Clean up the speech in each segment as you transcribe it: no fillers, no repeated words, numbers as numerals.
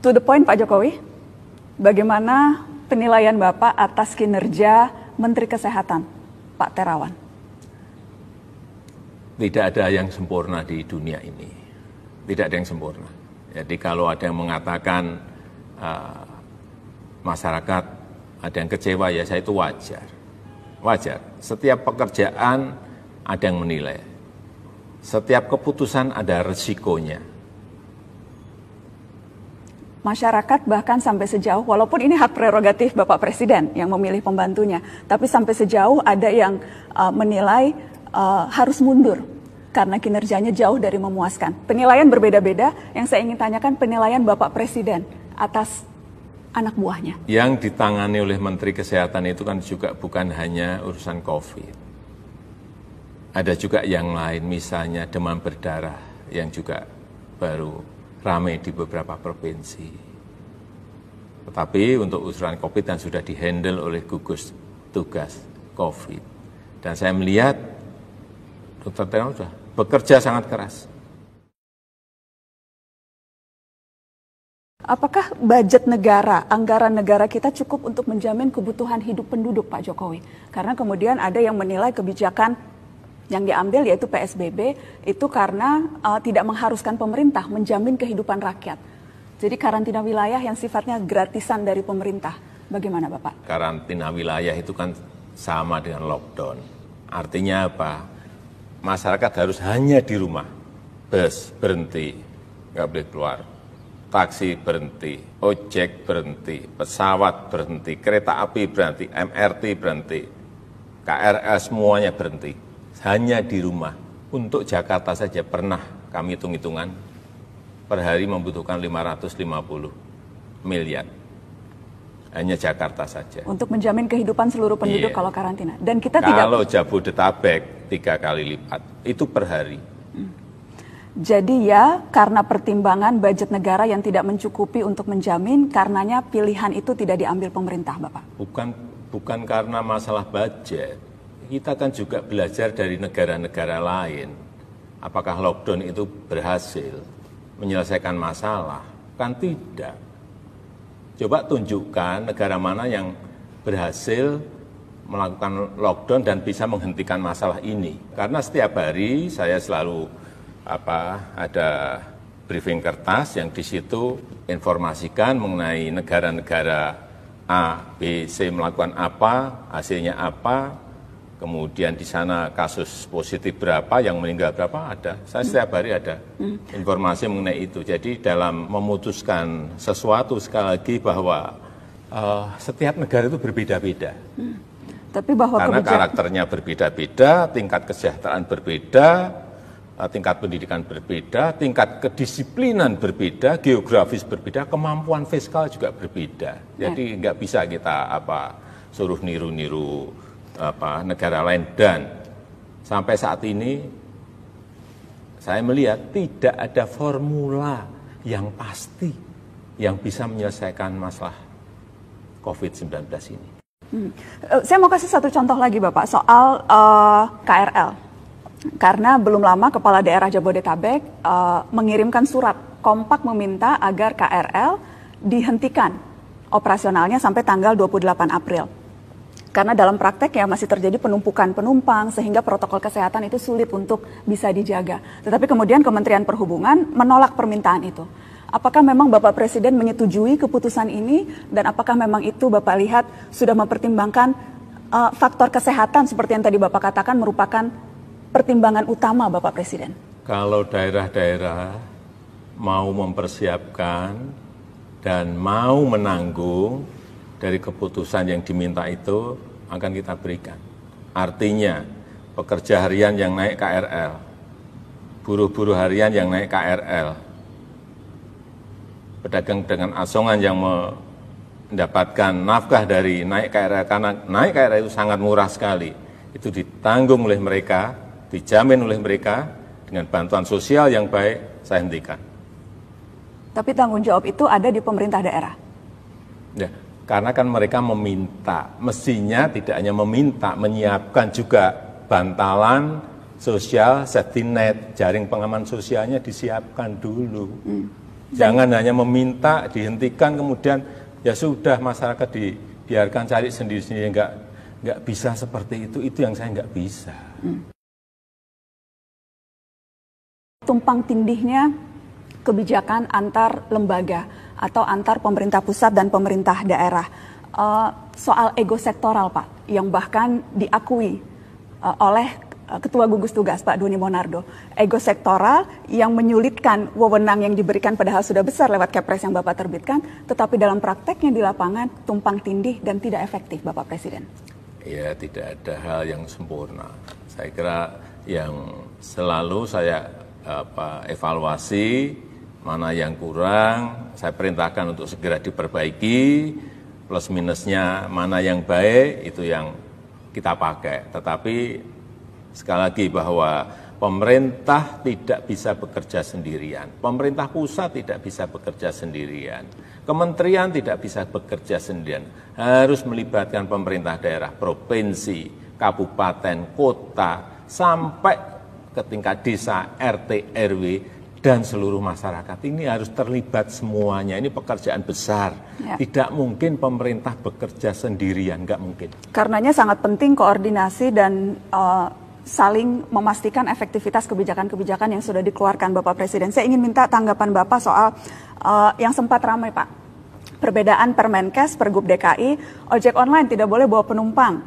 To the point Pak Jokowi, bagaimana penilaian Bapak atas kinerja Menteri Kesehatan, Pak Terawan? Tidak ada yang sempurna di dunia ini. Tidak ada yang sempurna. Jadi kalau ada yang mengatakan masyarakat ada yang kecewa, ya saya itu wajar. Wajar. Setiap pekerjaan ada yang menilai. Setiap keputusan ada resikonya. Masyarakat bahkan sampai sejauh, walaupun ini hak prerogatif Bapak Presiden yang memilih pembantunya, tapi sampai sejauh ada yang menilai harus mundur karena kinerjanya jauh dari memuaskan. Penilaian berbeda-beda, yang saya ingin tanyakan penilaian Bapak Presiden atas anak buahnya. Yang ditangani oleh Menteri Kesehatan itu kan juga bukan hanya urusan COVID. Ada juga yang lain, misalnya demam berdarah yang juga baru ramai di beberapa provinsi. Tetapi untuk urusan COVID dan sudah dihandle oleh gugus tugas COVID. Dan saya melihat Dr. Terawan sudah bekerja sangat keras. Apakah budget negara, anggaran negara kita cukup untuk menjamin kebutuhan hidup penduduk, Pak Jokowi? Karena kemudian ada yang menilai kebijakan yang diambil yaitu PSBB itu karena tidak mengharuskan pemerintah menjamin kehidupan rakyat. Jadi karantina wilayah yang sifatnya gratisan dari pemerintah. Bagaimana Bapak? Karantina wilayah itu kan sama dengan lockdown. Artinya apa? Masyarakat harus hanya di rumah. Bus berhenti, nggak boleh keluar. Taksi berhenti, ojek berhenti, pesawat berhenti, kereta api berhenti, MRT berhenti, KRL semuanya berhenti. Hanya di rumah. Untuk Jakarta saja pernah kami hitung-hitungan, per hari membutuhkan 550 miliar. Hanya Jakarta saja. Untuk menjamin kehidupan seluruh penduduk kalau karantina. Dan kita tidak. Kalau Jabodetabek 3 kali lipat, itu per hari. Jadi ya karena pertimbangan budget negara yang tidak mencukupi untuk menjamin, karenanya pilihan itu tidak diambil pemerintah, Bapak? Bukan karena masalah budget. Kita kan juga belajar dari negara-negara lain. Apakah lockdown itu berhasil menyelesaikan masalah? Kan tidak. Coba tunjukkan negara mana yang berhasil melakukan lockdown dan bisa menghentikan masalah ini. Karena setiap hari saya selalu ada briefing kertas yang di situ informasikan mengenai negara-negara A, B, C melakukan apa, hasilnya apa. Kemudian di sana kasus positif berapa, yang meninggal berapa, ada. Saya setiap hari ada informasi mengenai itu. Jadi dalam memutuskan sesuatu, sekali lagi bahwa setiap negara itu berbeda-beda. Tapi bahwa karena karakternya berbeda-beda, tingkat kesejahteraan berbeda, tingkat pendidikan berbeda, tingkat kedisiplinan berbeda, geografis berbeda, kemampuan fiskal juga berbeda. Jadi nggak bisa kita suruh niru-niru negara lain. Dan sampai saat ini saya melihat tidak ada formula yang pasti yang bisa menyelesaikan masalah COVID-19 ini. Saya mau kasih satu contoh lagi Bapak soal KRL. Karena belum lama Kepala Daerah Jabodetabek mengirimkan surat kompak meminta agar KRL dihentikan operasionalnya sampai tanggal 28 April. Karena dalam praktek ya masih terjadi penumpukan penumpang sehingga protokol kesehatan itu sulit untuk bisa dijaga. Tetapi kemudian Kementerian Perhubungan menolak permintaan itu. Apakah memang Bapak Presiden menyetujui keputusan ini dan apakah memang itu Bapak lihat sudah mempertimbangkan faktor kesehatan seperti yang tadi Bapak katakan merupakan pertimbangan utama Bapak Presiden? Kalau daerah-daerah mau mempersiapkan dan mau menanggung dari keputusan yang diminta itu akan kita berikan. Artinya pekerja harian yang naik KRL, buruh-buruh harian yang naik KRL, pedagang-pedagang asongan yang mendapatkan nafkah dari naik KRL, karena naik KRL itu sangat murah sekali. Itu ditanggung oleh mereka, dijamin oleh mereka dengan bantuan sosial yang baik, saya hentikan. Tapi tanggung jawab itu ada di pemerintah daerah? Ya. Karena kan mereka meminta, mestinya tidak hanya meminta, menyiapkan juga bantalan sosial, safety net, jaring pengaman sosialnya disiapkan dulu. Jangan hanya meminta, dihentikan, kemudian ya sudah masyarakat dibiarkan cari sendiri-sendiri. Nggak bisa seperti itu yang saya nggak bisa. Tumpang tindihnya kebijakan antar lembaga atau antar pemerintah pusat dan pemerintah daerah. Soal ego sektoral, Pak, yang bahkan diakui oleh Ketua Gugus Tugas, Pak Doni Monardo. Ego sektoral yang menyulitkan wewenang yang diberikan padahal sudah besar lewat Kepres yang Bapak terbitkan, tetapi dalam prakteknya di lapangan tumpang tindih dan tidak efektif, Bapak Presiden. Ya, tidak ada hal yang sempurna. Saya kira yang selalu saya evaluasi, mana yang kurang, saya perintahkan untuk segera diperbaiki, plus minusnya mana yang baik, itu yang kita pakai. Tetapi sekali lagi bahwa pemerintah tidak bisa bekerja sendirian, pemerintah pusat tidak bisa bekerja sendirian, kementerian tidak bisa bekerja sendirian, harus melibatkan pemerintah daerah, provinsi, kabupaten, kota, sampai ke tingkat desa, RT, RW, dan seluruh masyarakat. Ini harus terlibat semuanya, ini pekerjaan besar. Ya. Tidak mungkin pemerintah bekerja sendirian, nggak mungkin. Karenanya sangat penting koordinasi dan saling memastikan efektivitas kebijakan-kebijakan yang sudah dikeluarkan Bapak Presiden. Saya ingin minta tanggapan Bapak soal yang sempat ramai, Pak. Perbedaan Permenkes, Pergub DKI, ojek online tidak boleh bawa penumpang,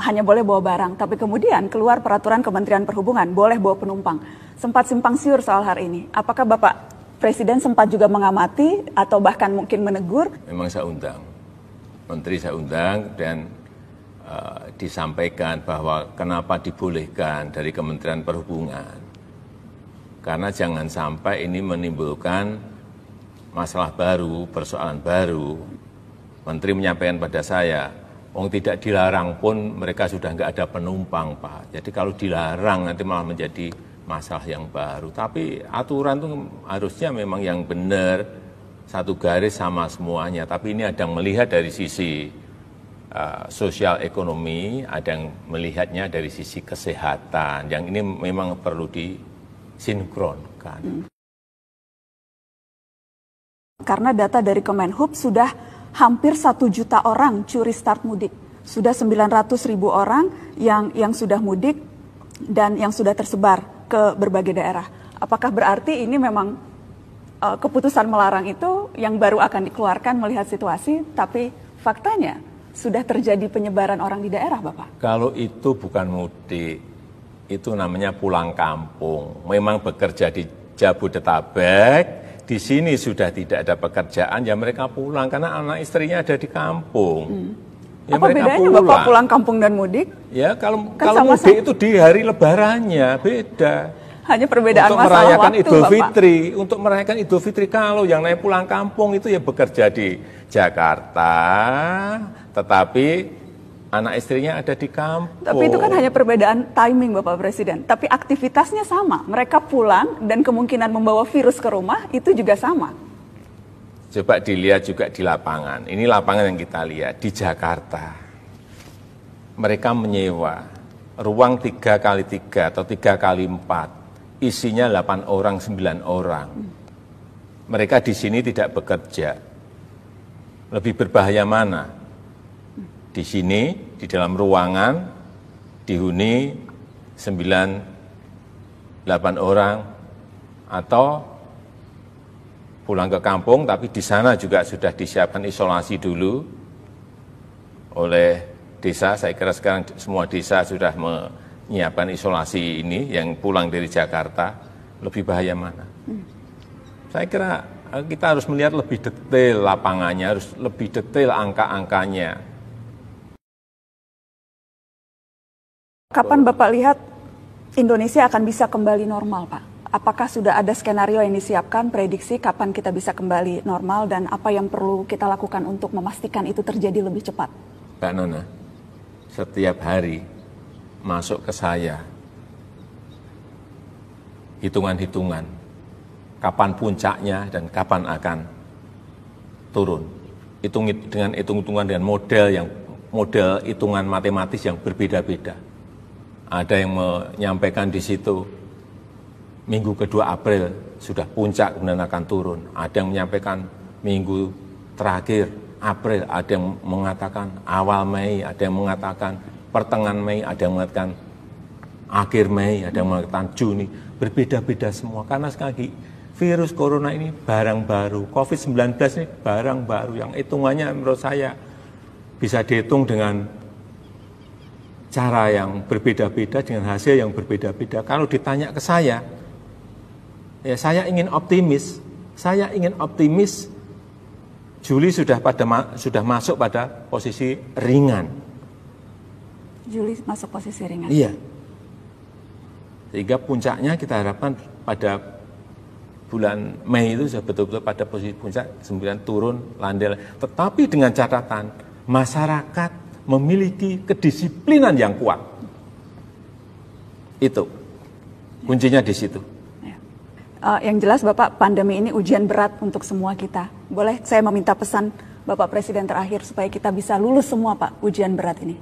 hanya boleh bawa barang. Tapi kemudian keluar peraturan Kementerian Perhubungan, boleh bawa penumpang. Sempat simpang siur soal hari ini. Apakah Bapak Presiden sempat juga mengamati atau bahkan mungkin menegur? Memang saya undang, Menteri saya undang dan disampaikan bahwa kenapa dibolehkan dari Kementerian Perhubungan. Karena jangan sampai ini menimbulkan masalah baru, persoalan baru. Menteri menyampaikan pada saya, tidak dilarang pun mereka sudah nggak ada penumpang, Pak. Jadi kalau dilarang nanti malah menjadi masalah yang baru. Tapi aturan itu harusnya memang yang benar, satu garis sama semuanya. Tapi ini ada yang melihat dari sisi sosial ekonomi, ada yang melihatnya dari sisi kesehatan. Yang ini memang perlu disinkronkan. Karena data dari Kemenhub sudah hampir 1 juta orang curi start mudik. Sudah 900.000 orang yang sudah mudik dan yang sudah tersebar ke berbagai daerah. Apakah berarti ini memang keputusan melarang itu yang baru akan dikeluarkan melihat situasi, tapi faktanya sudah terjadi penyebaran orang di daerah, Bapak? Kalau itu bukan mudik, itu namanya pulang kampung. Memang bekerja di Jabodetabek, di sini sudah tidak ada pekerjaan, ya mereka pulang karena anak istrinya ada di kampung. Ya apa bedanya pulang. Bapak pulang kampung dan mudik? Ya kalau mudik itu di hari lebarannya, beda. Hanya perbedaan untuk masalah merayakan waktu, Idul Bapak. Fitri, untuk merayakan Idul Fitri kalau yang naik pulang kampung itu ya bekerja di Jakarta, tetapi anak istrinya ada di kampung. Tapi itu kan hanya perbedaan timing, Bapak Presiden. Tapi aktivitasnya sama. Mereka pulang dan kemungkinan membawa virus ke rumah itu juga sama. Coba dilihat juga di lapangan. Ini lapangan yang kita lihat di Jakarta. Mereka menyewa ruang 3x3 atau 3x4. Isinya 8 orang, 9 orang. Mereka di sini tidak bekerja. Lebih berbahaya mana? Di sini, di dalam ruangan, dihuni 9, 8 orang, atau pulang ke kampung, tapi di sana juga sudah disiapkan isolasi dulu oleh desa. Saya kira sekarang semua desa sudah menyiapkan isolasi ini, yang pulang dari Jakarta. Lebih bahaya mana? Saya kira kita harus melihat lebih detail lapangannya, harus lebih detail angka-angkanya. Kapan Bapak lihat Indonesia akan bisa kembali normal, Pak? Apakah sudah ada skenario yang disiapkan, prediksi kapan kita bisa kembali normal, dan apa yang perlu kita lakukan untuk memastikan itu terjadi lebih cepat? Mbak Nona, setiap hari masuk ke saya hitungan-hitungan kapan puncaknya dan kapan akan turun. Dengan hitung-hitungan dengan model hitungan matematis yang berbeda-beda. Ada yang menyampaikan di situ minggu kedua April sudah puncak kemudian akan turun. Ada yang menyampaikan minggu terakhir April, ada yang mengatakan awal Mei, ada yang mengatakan pertengahan Mei, ada yang mengatakan akhir Mei, ada yang mengatakan Juni. Berbeda-beda semua karena sekali lagi virus corona ini barang baru, COVID-19 ini barang baru yang hitungannya menurut saya bisa dihitung dengan cara yang berbeda-beda, dengan hasil yang berbeda-beda. Kalau ditanya ke saya, ya saya ingin optimis. Saya ingin optimis Juli sudah masuk pada posisi ringan. Juli masuk posisi ringan. Iya. Sehingga puncaknya kita harapkan pada bulan Mei itu sudah betul-betul pada posisi puncak, kemudian turun, landai. Tetapi dengan catatan, masyarakat memiliki kedisiplinan yang kuat. Itu kuncinya di situ. Yang jelas Bapak, pandemi ini ujian berat untuk semua kita. Boleh saya meminta pesan Bapak Presiden terakhir supaya kita bisa lulus semua Pak ujian berat ini?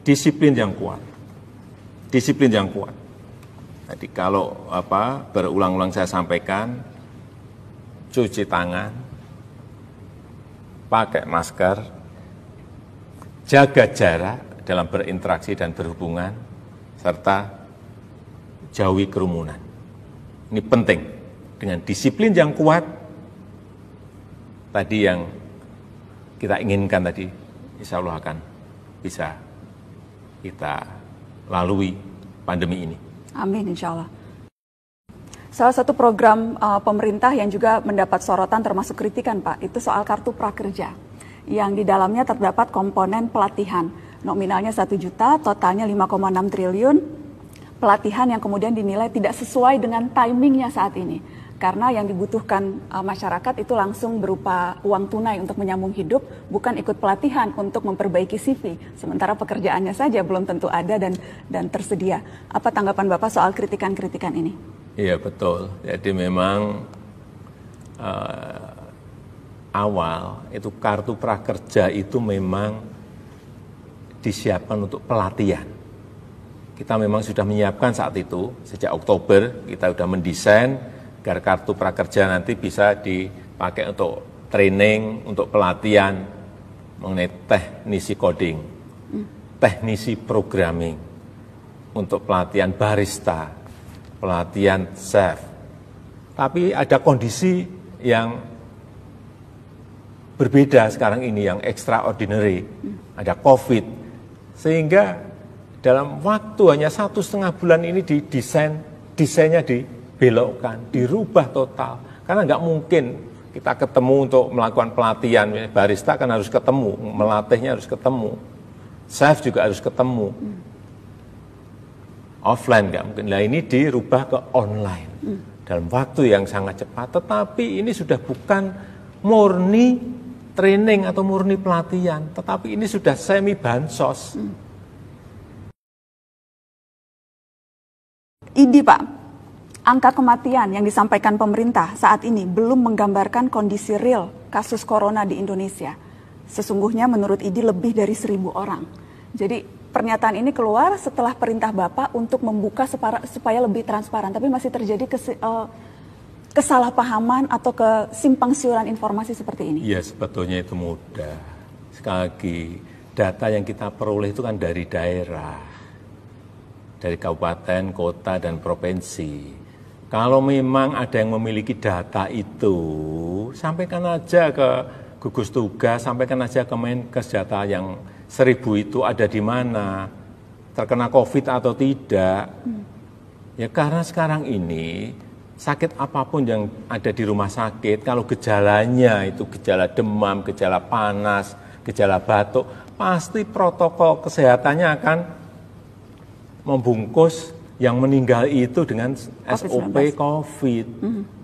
Disiplin yang kuat. Disiplin yang kuat. Jadi kalau berulang-ulang saya sampaikan, cuci tangan, pakai masker, jaga jarak dalam berinteraksi dan berhubungan, serta jauhi kerumunan. Ini penting. Dengan disiplin yang kuat, tadi yang kita inginkan tadi, insya Allah akan bisa kita lalui pandemi ini. Amin, insya Allah. Salah satu program pemerintah yang juga mendapat sorotan termasuk kritikan Pak, itu soal kartu prakerja. Yang di dalamnya terdapat komponen pelatihan. Nominalnya 1 juta, totalnya 5,6 triliun. Pelatihan yang kemudian dinilai tidak sesuai dengan timingnya saat ini. Karena yang dibutuhkan masyarakat itu langsung berupa uang tunai untuk menyambung hidup, bukan ikut pelatihan untuk memperbaiki CV. Sementara pekerjaannya saja belum tentu ada dan tersedia. Apa tanggapan Bapak soal kritikan-kritikan ini? Iya betul. Jadi memang awal itu kartu prakerja itu memang disiapkan untuk pelatihan. Kita memang sudah menyiapkan saat itu, sejak Oktober kita sudah mendesain agar kartu prakerja nanti bisa dipakai untuk training, untuk pelatihan mengenai teknisi coding, teknisi programming, untuk pelatihan barista, pelatihan chef. Tapi ada kondisi yang berbeda sekarang ini, yang extraordinary, ada COVID, sehingga dalam waktu hanya 1,5 bulan ini desainnya dibelokkan, dirubah total. Karena nggak mungkin kita ketemu untuk melakukan pelatihan, barista kan harus ketemu, melatihnya harus ketemu, chef juga harus ketemu. Offline nggak mungkin. Nah ini dirubah ke online dalam waktu yang sangat cepat. Tetapi ini sudah bukan murni training atau murni pelatihan, tetapi ini sudah semi bansos. Idi Pak, angka kematian yang disampaikan pemerintah saat ini belum menggambarkan kondisi real kasus corona di Indonesia. Sesungguhnya menurut Idi lebih dari 1.000 orang. Jadi pernyataan ini keluar setelah perintah Bapak untuk membuka supaya lebih transparan. Tapi masih terjadi kesalahpahaman atau kesimpang siuran informasi seperti ini. Ya sebetulnya itu mudah. Sekali lagi, data yang kita peroleh itu kan dari daerah. Dari kabupaten, kota, dan provinsi. Kalau memang ada yang memiliki data itu, sampaikan aja ke gugus tugas, sampaikan aja ke Menkes data yang 1.000 itu ada di mana, terkena COVID atau tidak. Ya karena sekarang ini, sakit apapun yang ada di rumah sakit, kalau gejalanya itu gejala demam, gejala panas, gejala batuk, pasti protokol kesehatannya akan membungkus yang meninggal itu dengan SOP COVID.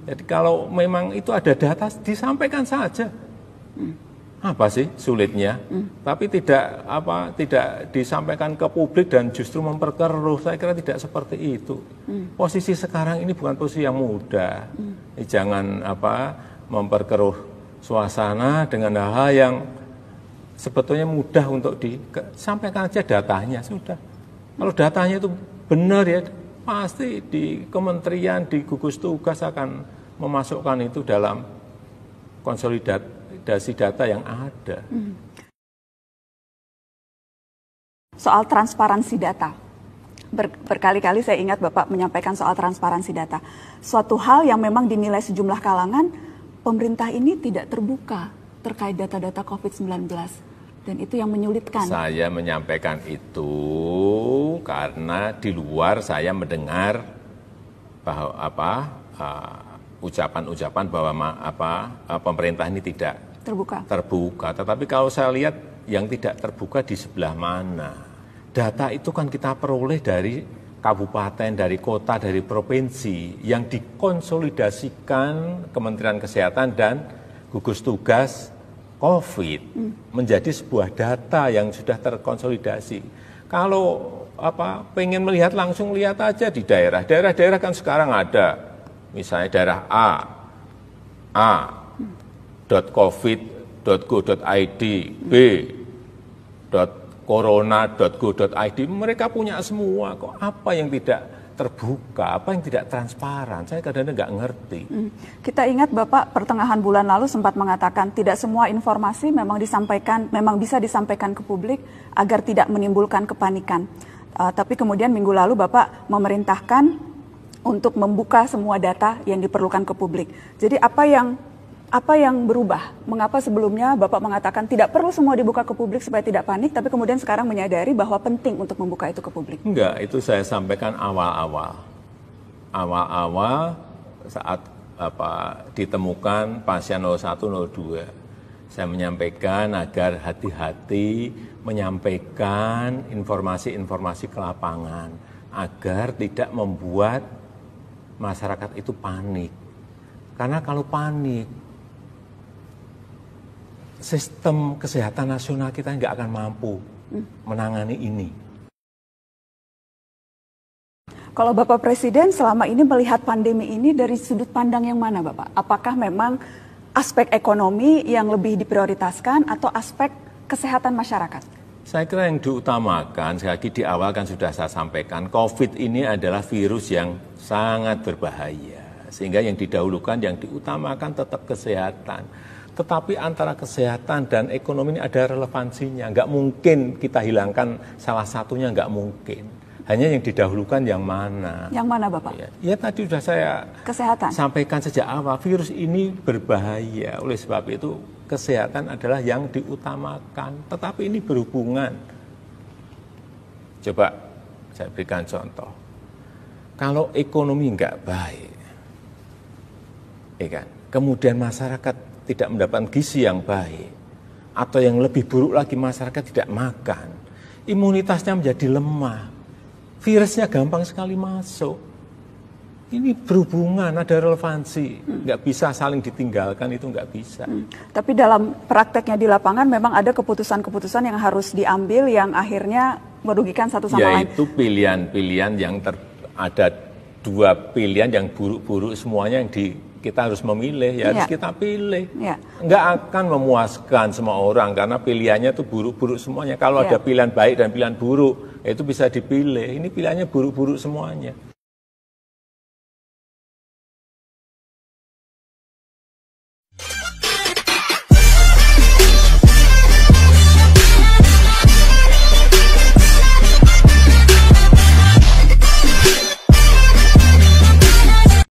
Jadi kalau memang itu ada data, disampaikan saja. Apa sih sulitnya? Tapi tidak disampaikan ke publik dan justru memperkeruh. Saya kira tidak seperti itu. Posisi sekarang ini bukan posisi yang mudah. Jangan memperkeruh suasana dengan hal-hal yang sebetulnya mudah untuk disampaikan aja datanya sudah. Kalau datanya itu benar ya, pasti di kementerian, di gugus tugas akan memasukkan itu dalam konsolidasi data yang ada. Soal transparansi data. Berkali-kali saya ingat Bapak menyampaikan soal transparansi data. Suatu hal yang memang dinilai sejumlah kalangan, pemerintah ini tidak terbuka terkait data-data COVID-19. Dan itu yang menyulitkan. Saya menyampaikan itu karena di luar saya mendengar bahwa ucapan-ucapan bahwa pemerintah ini tidak terbuka. Tetapi kalau saya lihat yang tidak terbuka di sebelah mana? Data itu kan kita peroleh dari kabupaten, dari kota, dari provinsi yang dikonsolidasikan Kementerian Kesehatan dan gugus tugas COVID menjadi sebuah data yang sudah terkonsolidasi. Kalau pengen melihat langsung, lihat aja di daerah. Daerah-daerah kan sekarang ada, misalnya daerah a.covid.go.id, b.corona.go.id, mereka punya semua. Kok apa yang tidak terbuka, apa yang tidak transparan? Saya kadang-kadang nggak ngerti. Kita ingat Bapak pertengahan bulan lalu sempat mengatakan tidak semua informasi memang bisa disampaikan ke publik agar tidak menimbulkan kepanikan. Tapi kemudian minggu lalu Bapak memerintahkan untuk membuka semua data yang diperlukan ke publik. Jadi apa yang berubah? Mengapa sebelumnya Bapak mengatakan tidak perlu semua dibuka ke publik supaya tidak panik, tapi kemudian sekarang menyadari bahwa penting untuk membuka itu ke publik? Enggak, itu saya sampaikan awal-awal. Awal-awal saat ditemukan pasien 0102. Saya menyampaikan agar hati-hati menyampaikan informasi-informasi ke lapangan agar tidak membuat masyarakat itu panik. Karena kalau panik, sistem kesehatan nasional kita nggak akan mampu menangani ini. Kalau Bapak Presiden selama ini melihat pandemi ini dari sudut pandang yang mana Bapak? Apakah memang aspek ekonomi yang lebih diprioritaskan atau aspek kesehatan masyarakat? Saya kira yang diutamakan, sekali lagi di awal kan sudah saya sampaikan, COVID ini adalah virus yang sangat berbahaya. Sehingga yang didahulukan, yang diutamakan tetap kesehatan. Tetapi antara kesehatan dan ekonomi ini ada relevansinya. Nggak mungkin kita hilangkan salah satunya, nggak mungkin. Hanya yang didahulukan yang mana. Yang mana Bapak? Ya tadi sudah saya sampaikan sejak awal, virus ini berbahaya. Oleh sebab itu kesehatan adalah yang diutamakan. Tetapi ini berhubungan. Coba saya berikan contoh. Kalau ekonomi nggak baik, ya kan? Kemudian masyarakat tidak mendapatkan gizi yang baik, atau yang lebih buruk lagi masyarakat tidak makan, imunitasnya menjadi lemah, virusnya gampang sekali masuk. Ini berhubungan, ada relevansi, nggak bisa saling ditinggalkan, itu nggak bisa. Tapi dalam prakteknya di lapangan memang ada keputusan-keputusan yang harus diambil yang akhirnya merugikan satu sama lain. Yaitu pilihan-pilihan yang ada dua pilihan yang buruk-buruk semuanya yang kita harus memilih, ya harus kita pilih. Nggak akan memuaskan semua orang karena pilihannya itu buruk-buruk semuanya. Kalau ada pilihan baik dan pilihan buruk, itu bisa dipilih. Ini pilihannya buruk-buruk semuanya.